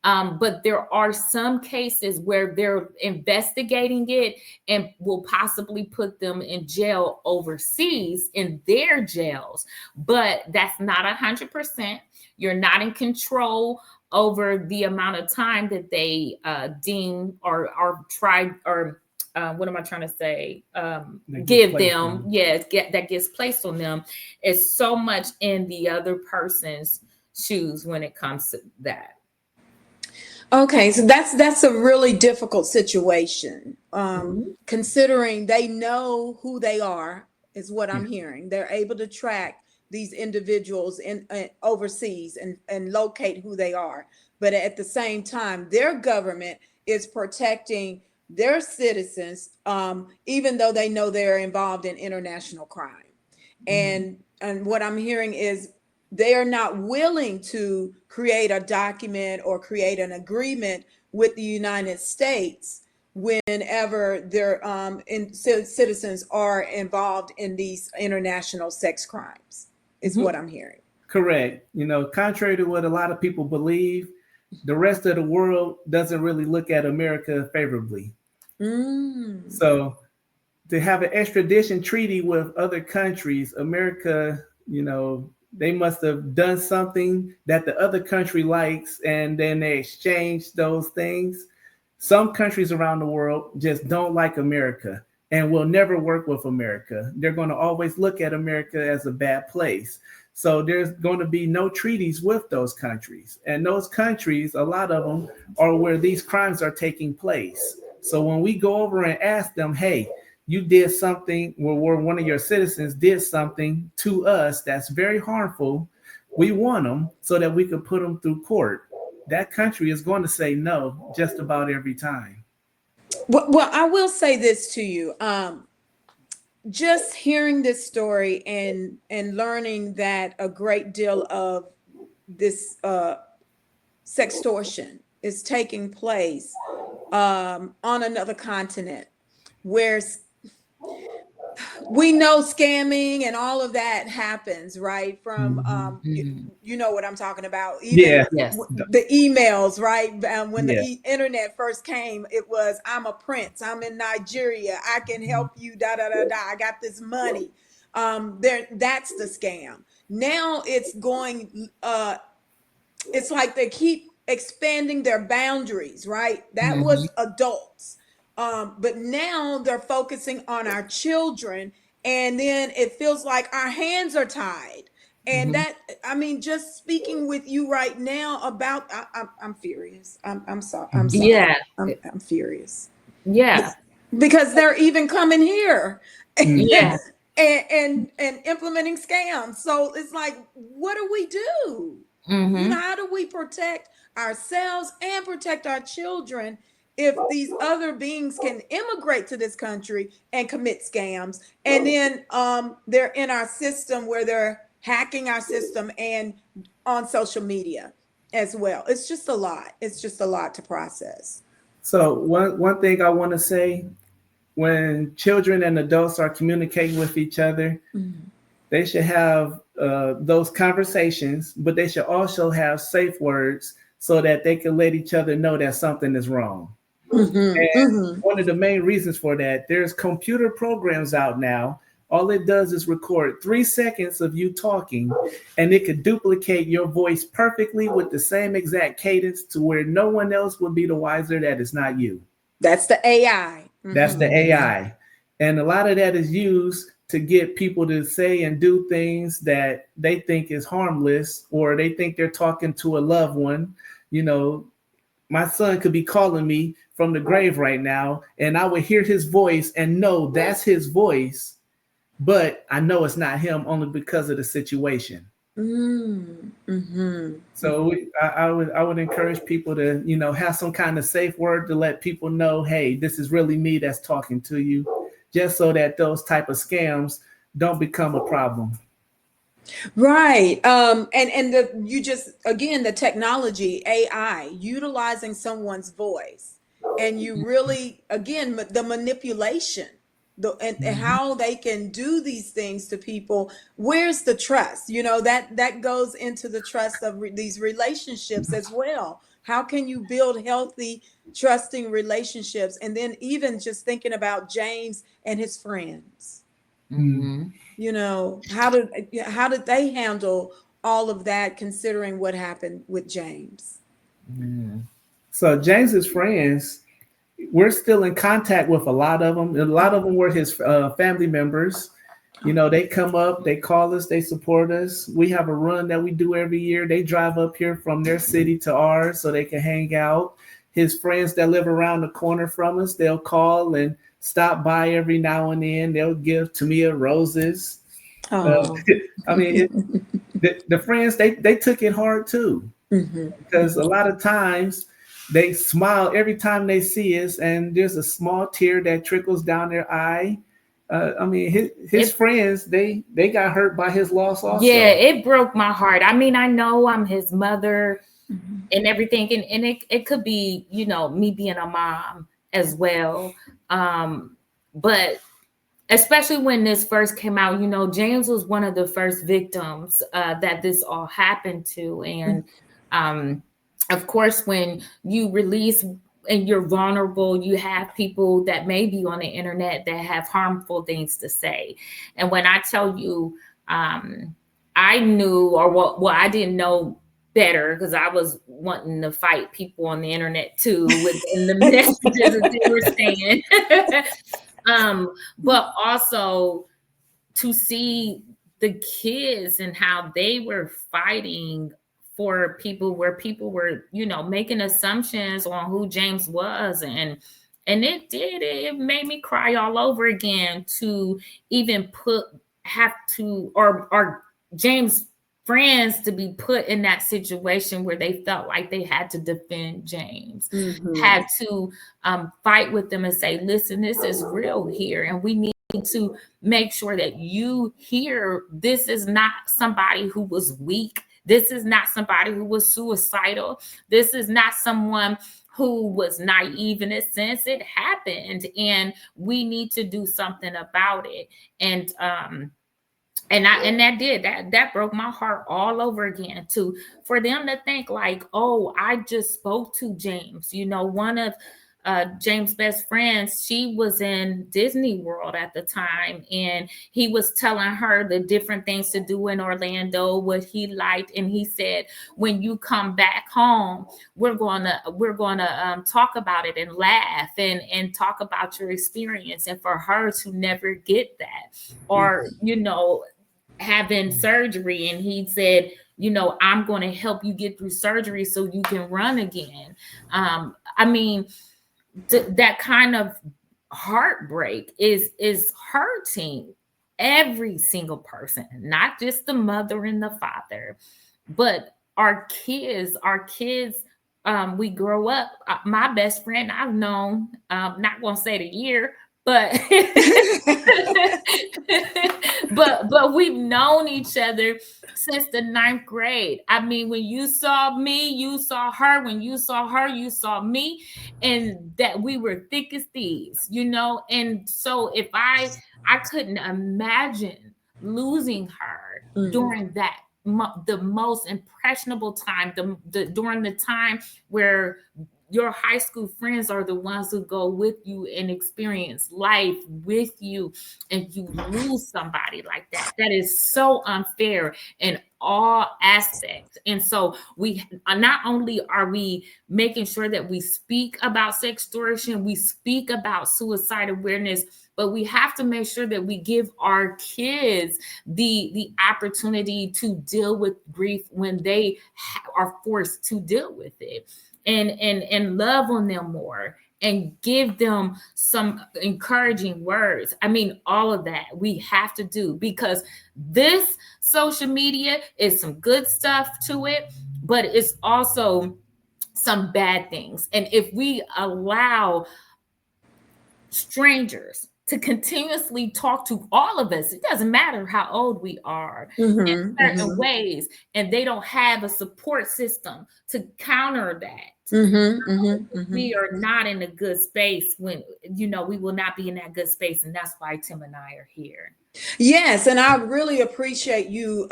but there are some cases where they're investigating it and will possibly put them in jail overseas in their jails. But that's not 100%. You're not in control over the amount of time that they deem or try, or what am I trying to say? Give them. Yes, that gets placed on them. It's so much in the other person's shoes when it comes to that. Okay, so that's a really difficult situation. Considering they know who they are, is what I'm hearing. They're able to track these individuals in overseas and locate who they are. But at the same time, their government is protecting their citizens, even though they know they're involved in international crime. And what I'm hearing is they are not willing to create a document or create an agreement with the United States whenever their citizens are involved in these international sex crimes, is what I'm hearing. Correct. Contrary to what a lot of people believe, the rest of the world doesn't really look at America favorably. So to have an extradition treaty with other countries, America, they must have done something that the other country likes, and then they exchange those things. Some countries around the world just don't like America and will never work with America. They're going to always look at America as a bad place. So there's going to be no treaties with those countries. And those countries, a lot of them, are where these crimes are taking place. So when we go over and ask them, hey, you did something where one of your citizens did something to us that's very harmful, we want them so that we can put them through court. That country is going to say no just about every time. Well, I will say this to you. Just hearing this story and learning that a great deal of this sextortion is taking place on another continent, where we know scamming and all of that happens, right? From you know what I'm talking about. Even the emails, right? When the internet first came, it was, I'm a prince, I'm in Nigeria, I can help you, I got this money. That's the scam. Now it's going, it's like they keep expanding their boundaries, right? That was adults. But now they're focusing on our children, and then it feels like our hands are tied. And that, just speaking with you right now about, I'm furious. I'm sorry. I'm sorry. Yeah. I'm furious. Yeah. Because they're even coming here. Yeah. and implementing scams. So it's like, what do we do? How do we protect ourselves and protect our children if these other beings can immigrate to this country and commit scams, and then they're in our system where they're hacking our system and on social media as well? It's just a lot. It's just a lot to process. So one thing I want to say, when children and adults are communicating with each other, they should have those conversations, but they should also have safe words so that they can let each other know that something is wrong. Mhm. And Mhm. one of the main reasons for that, there's computer programs out now. All it does is record 3 seconds of you talking, and it could duplicate your voice perfectly with the same exact cadence to where no one else would be the wiser that it's not you. That's the AI. That's the Mhm. AI. And a lot of that is used to get people to say and do things that they think is harmless, or they think they're talking to a loved one. You know, my son could be calling me from the grave right now, and I would hear his voice and know that's his voice, but I know it's not him only because of the situation. Mm. Mhm. So I would encourage people to, have some kind of safe word to let people know, hey, this is really me that's talking to you, just so that those type of scams don't become a problem. Right. And you just, again, the technology, AI, utilizing someone's voice, and you really, again, the manipulation, and Mhm. how they can do these things to people. Where's the trust? That goes into the trust of these relationships as well. How can you build healthy, trusting relationships? And then even just thinking about James and his friends. Mhm. How did they handle all of that, considering what happened with James? Yeah. So James's friends, we're still in contact with a lot of them. A lot of them were his family members. They come up, they call us, they support us. We have a run that we do every year. They drive up here from their city to ours so they can hang out. His friends that live around the corner from us, they'll call and stop by every now and then. They'll give Tamia roses. Uh, Oh. I mean, the friends, they took it hard too, Hmm. because a lot of times they smile every time they see us, and there's a small tear that trickles down their eye. I mean, his It friends, they got hurt by his loss Yeah, also. it broke my heart. I mean, I know I'm his mother Hmm. and everything, and it could be, me being a mom as well. Um, but especially when this first came out, James was one of the first victims that this all happened to. And um, of course, when you release and you're vulnerable, you have people that may be on the internet that have harmful things to say. And when I tell you, I knew, or well, I didn't know better, because I was wanting to fight people on the internet too within the messages that they were saying. But also to see the kids and how they were fighting for people, where people were, making assumptions on who James was. And it made me cry all over again to even have to, or James friends to be put in that situation where they felt like they had to defend James, Hmm. had to fight with them and say, listen, this is real here, and we need to make sure that you hear this is not somebody who was weak. This is not somebody who was suicidal. This is not someone who was naive in a sense. It happened, and we need to do something about it. And that broke my heart all over again, to for them to think like, oh, I just spoke to James. One of James' best friends, she was in Disney World at the time, and he was telling her the different things to do in Orlando, what he liked, and he said, when you come back home, we're gonna talk about it and laugh and talk about your experience. And for her to never get that, or having surgery, and he said, I'm going to help you get through surgery so you can run again. I mean, that kind of heartbreak is hurting every single person, not just the mother and the father, but our kids. We grow up. My best friend I've known, not gonna say the year, but but we've known each other since the ninth grade. I mean, when you saw me, you saw her. When you saw her, you saw me, and that we were thick as thieves. And so I couldn't imagine losing her Hmm. during that the most impressionable time, during the time where your high school friends are the ones who go with you and experience life with you, and you lose somebody like that. That is so unfair in all aspects. And so we not only are we making sure that we speak about sextortion, we speak about suicide awareness, but we have to make sure that we give our kids the opportunity to deal with grief when they are forced to deal with it, and love on them more and give them some encouraging words. I mean, all of that we have to do, because this social media is some good stuff to it, but it's also some bad things. And if we allow strangers to continuously talk to all of us, it doesn't matter how old we are, in certain ways, and they don't have a support system to counter that, we are not in a good space. When we will not be in that good space, and that's why Tim and I are here. Yes, and I really appreciate you,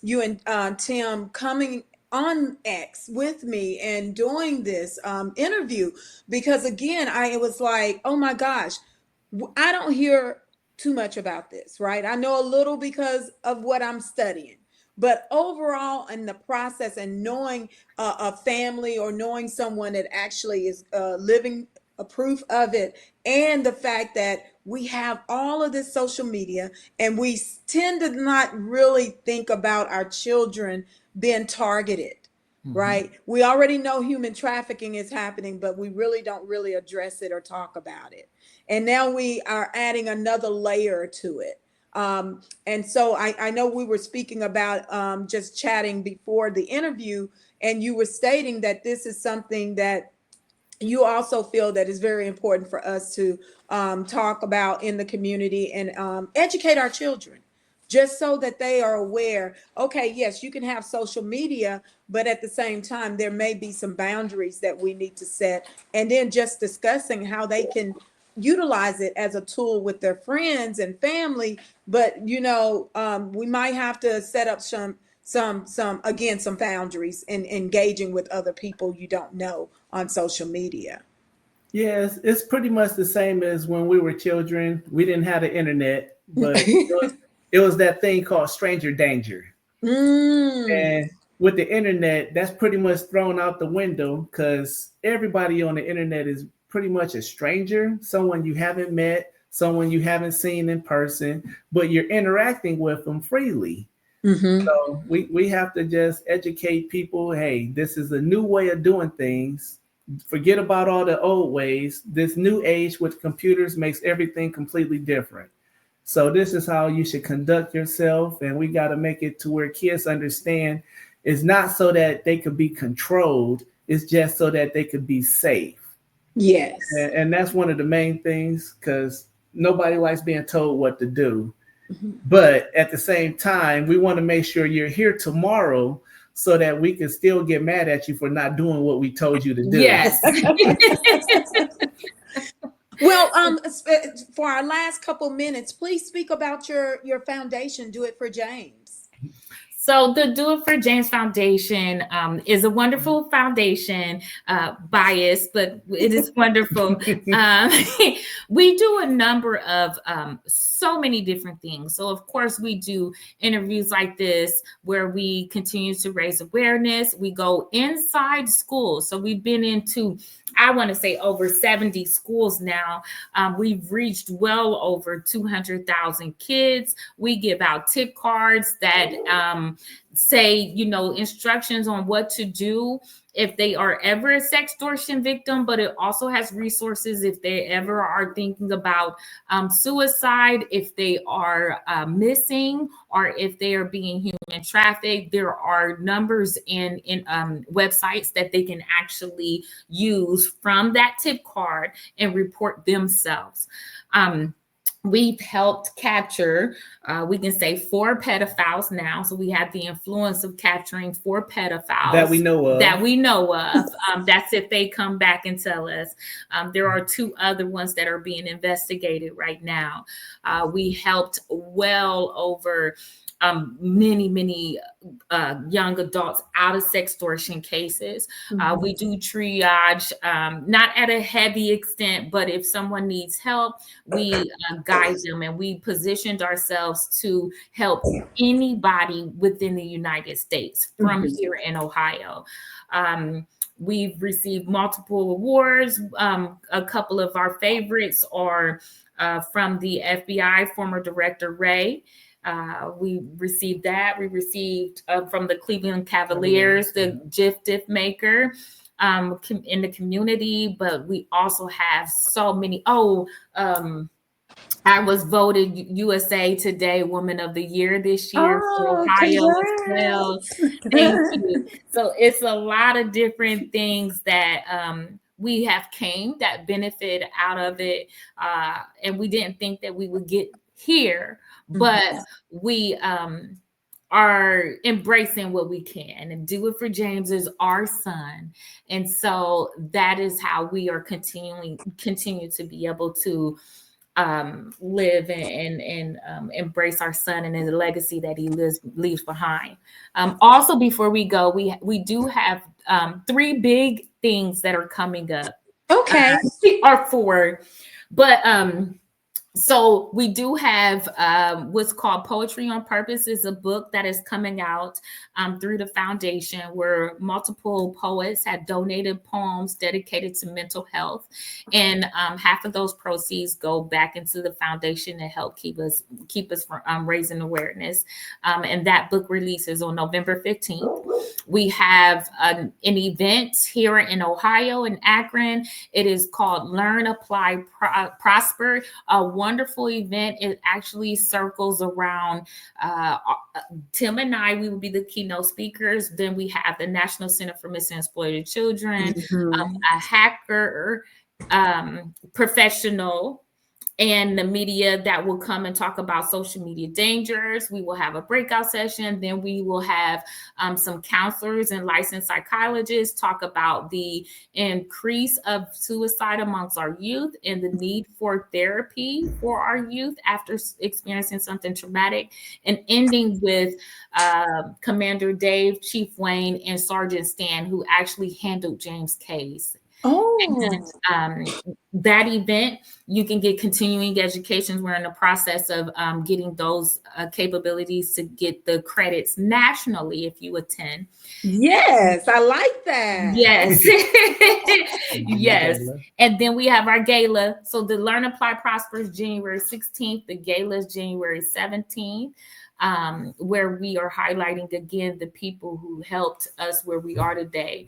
you and Tim coming on X with me and doing this interview, because again, I was like, oh my gosh, I don't hear too much about this, right? I know a little because of what I'm studying, but overall in the process, and knowing a family, or knowing someone that actually is living a proof of it, and the fact that we have all of this social media, and we tend to not really think about our children being targeted. Right. We already know human trafficking is happening, but we really don't really address it or talk about it. And now we are adding another layer to it. And so I know we were speaking about just chatting before the interview, and you were stating that this is something that you also feel that is very important for us to talk about in the community, and educate our children, just so that they are aware, okay, yes, you can have social media, but at the same time, there may be some boundaries that we need to set. And then just discussing how they can utilize it as a tool with their friends and family. But, we might have to set up some boundaries in engaging with other people you don't know on social media. Yes, it's pretty much the same as when we were children. We didn't have the internet, but it was that thing called stranger danger. And with the internet, that's pretty much thrown out the window, because everybody on the internet is pretty much a stranger, someone you haven't met, someone you haven't seen in person, but you're interacting with them freely. So we have to just educate people. Hey, this is a new way of doing things. Forget about all the old ways. This new age with computers makes everything completely different. So this is how you should conduct yourself. And we got to make it to where kids understand it's not so that they could be controlled. It's just so that they could be safe. Yes. And that's one of the main things, because nobody likes being told what to do. But at the same time, we want to make sure you're here tomorrow, so that we can still get mad at you for not doing what we told you to do. Yes. Well, for our last couple minutes, please speak about your foundation, Do It for James. So the Do It for James Foundation is a wonderful foundation, biased, but it is wonderful. We do a number of so many different things. So of course we do interviews like this, where we continue to raise awareness. We go inside schools. So we've been into, I want to say, over 70 schools now. We've reached well over 200,000 kids. We give out tip cards that say, instructions on what to do if they are ever a sextortion victim, but it also has resources if they ever are thinking about suicide, if they are missing, or if they are being human trafficked. There are numbers in websites that they can actually use from that tip card and report themselves. We've helped capture, we can say, 4 pedophiles now. So we have the influence of capturing 4 pedophiles that we know of. That's if they come back and tell us. There are 2 other ones that are being investigated right now. We helped well over many young adults out of sextortion cases. We do triage, not at a heavy extent, but if someone needs help, we guide them, and we positioned ourselves to help anybody within the United States from here in Ohio. We've received multiple awards. A couple of our favorites are from the FBI, former Director Ray. We received that. We received from the Cleveland Cavaliers, the gift maker in the community, but we also have so many. I was voted USA Today Woman of the Year this year for Ohio as well. Thank you. So it's a lot of different things that we have came that benefit out of it. And we didn't think that we would get here, but we are embracing what we can, and Do It for James is our son. And so that is how we are continue to be able to live and embrace our son and the legacy that he leaves behind. Also, before we go, we do have 3 big things that are coming up. Okay. Or 4, but so we do have what's called Poetry on Purpose, is a book that is coming out through the foundation, where multiple poets have donated poems dedicated to mental health, and half of those proceeds go back into the foundation to help keep us from raising awareness. And that book releases on November 15th. We have an event here in Ohio, in Akron. It is called Learn, Apply, Prosper. A wonderful event. It actually circles around Tim and I. We will be the keynote speakers. Then we have the National Center for Missing and Exploited Children, a hacker professional, and the media that will come and talk about social media dangers. We will have a breakout session. Then we will have some counselors and licensed psychologists talk about the increase of suicide amongst our youth and the need for therapy for our youth after experiencing something traumatic, and ending with Commander Dave, Chief Wayne, and Sergeant Stan, who actually handled James' case. And that event, you can get continuing educations. We're in the process of getting those capabilities to get the credits nationally if you attend. Yes, I like that. Yes. Yes. And then we have our gala. So the Learn, Apply, Prosper is January 16th. The gala is January 17th. Where we are highlighting again the people who helped us where we are today.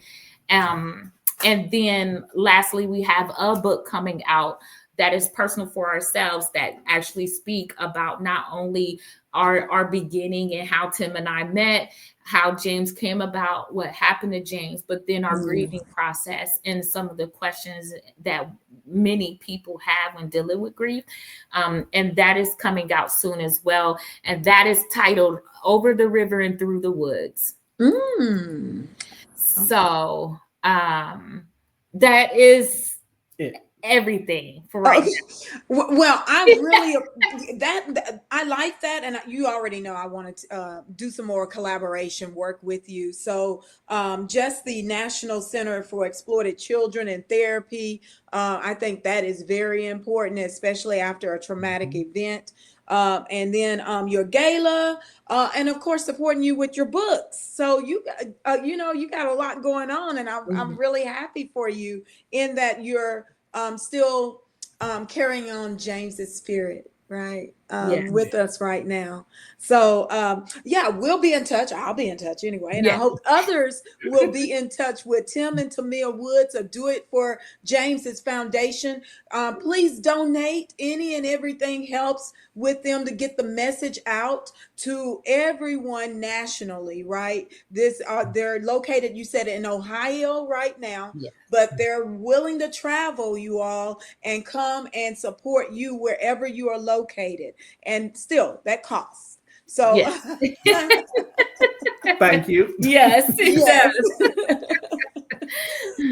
And then lastly, we have a book coming out that is personal for ourselves, that actually speak about not only our beginning and how Tim and I met, how James came about, what happened to James, but then our grieving process and some of the questions that many people have when dealing with grief. And that is coming out soon as well. And that is titled Over the River and Through the Woods. So that is everything for right now. Well, I really I like that, and you already know I want to do some more collaboration work with you. So just the National Center for Exploited Children and Therapy, I think that is very important, especially after a traumatic event. And then your gala, and of course supporting you with your books. So you got a lot going on, and I'm really happy for you in that you're still carrying on James's spirit, right? With us right now. So we'll be in touch. I'll be in touch anyway. And I hope others will be in touch with Tim and Tamia Woods or Do It for James's Foundation. Please donate. Any and everything helps with them to get the message out to everyone nationally, right? They're located, you said, in Ohio right now, but they're willing to travel, you all, and come and support you wherever you are located. And still, that costs. So thank you. Yes.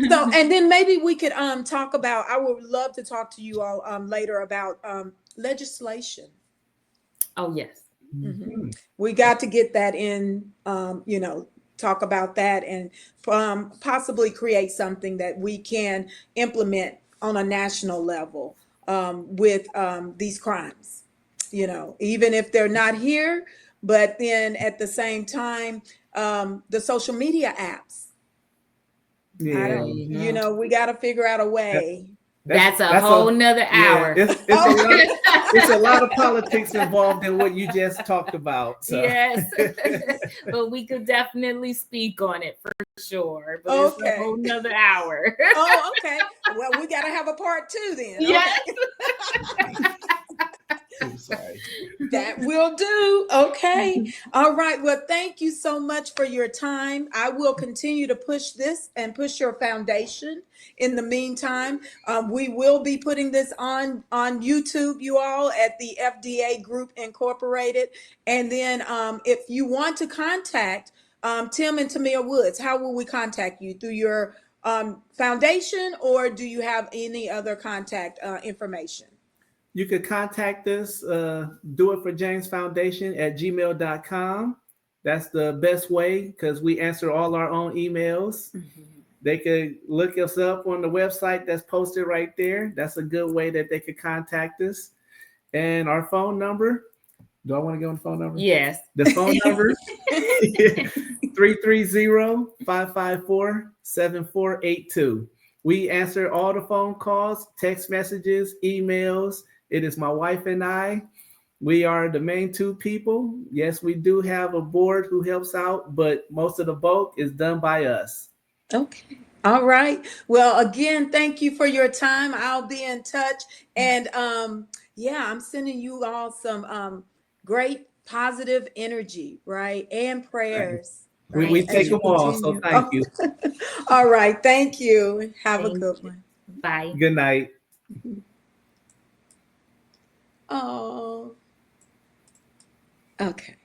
So, and then maybe we could talk about, I would love to talk to you all later about legislation. Oh, yes. Mhm. We got to get that in, talk about that and possibly create something that we can implement on a national level with these crimes, even if they're not here, but then at the same time, the social media apps. I Yeah. don't, Mhm. we got to figure out a That, way. That's a whole nother yeah. hour. It's a lot of politics involved in what you just talked about. So. Yes. But we could definitely speak on it for sure. But it's a Okay. whole nother hour. Oh, okay. Well, we got to have a part 2 then. Yes. Okay. I'm sorry. That will do. Okay. All right. Well, thank you so much for your time. I will continue to push this and push your foundation. In the meantime, we will be putting this on YouTube, you all, at the FDA Group Incorporated. And then if you want to contact Tim and Tamia Woods, how will we contact you? Through your foundation, or do you have any other contact information? You could contact us, Do It For James Foundation at gmail.com. That's the best way because we answer all our own emails. They could look us up on the website that's posted right there. That's a good way that they could contact us. And our phone number. Do I want to go on the phone number? Yes. The phone number 330-554-7482. We answer all the phone calls, text messages, emails. It is my wife and I. We are the main two people. Yes, we do have a board who helps out, but most of the bulk is done by us. Okay. All right. Well, again, thank you for your time. I'll be in touch. And I'm sending you all some great positive energy, right? And prayers. Right? We take As you them all, so continue. thank you. All right. Thank you. Have a Thank good you. one. Bye. Good night. Oh. Okay.